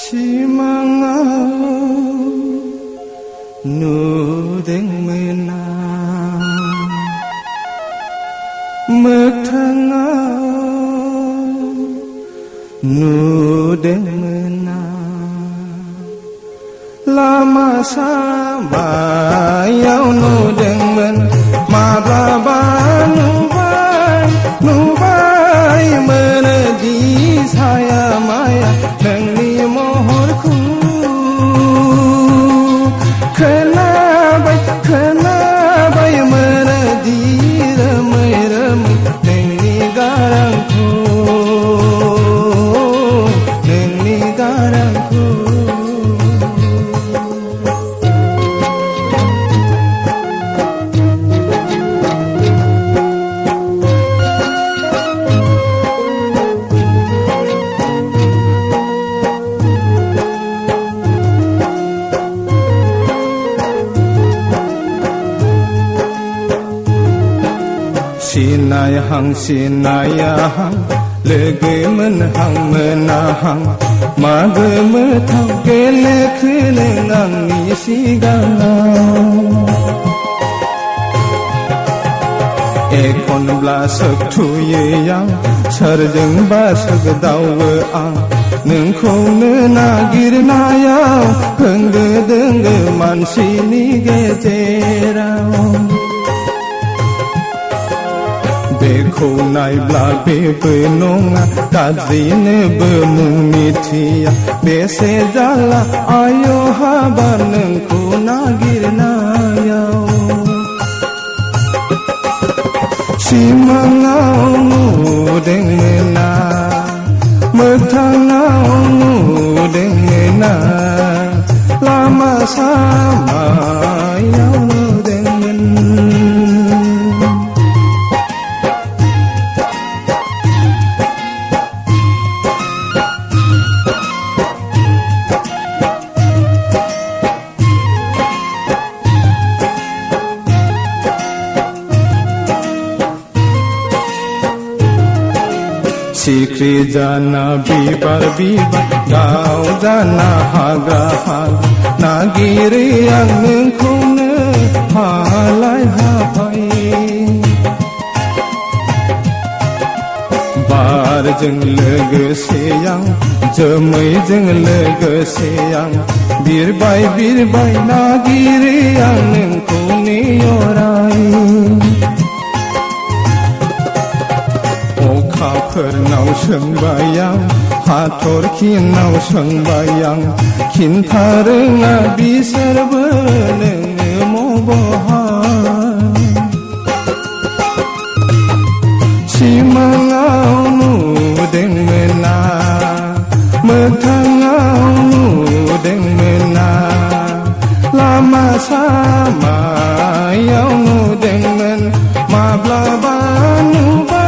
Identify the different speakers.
Speaker 1: Simangau nudeng menang Mektangau nudeng menang Lama sama yau nudeng men Mababa nubai menedi saya maya Nengni mohorku Kenabai menedi remai-remai Nengni garangku Nengni garangku Sinayahang Lege menhang menahang Mage metang kele kelengang isi galang Ekon blasak tuye yang Sarjeng basak dawe ang Nengkau nenagir nayau Pengge-dengge mansini gejerau Beko nai blabe benonga Kadzine bemunitia Bese jala ayo habar nengku nagir nayau Simangau nudeng mena Mektangau nudeng mena Lama sama yau nudeng mena Sikri jana bibar Gau jana haga Nagiri yang nengkune Halai hapai Bar jeng lege seyang Jemai jeng lege seyang Birbai Nagiri yang nengkune yorai Pernau sembayang Hator kinau sembayang Kintarenga bisar beneng mobohan Simangau nudeng mena Mektangau nudeng mena Lama sama yau nudeng men Mablabanu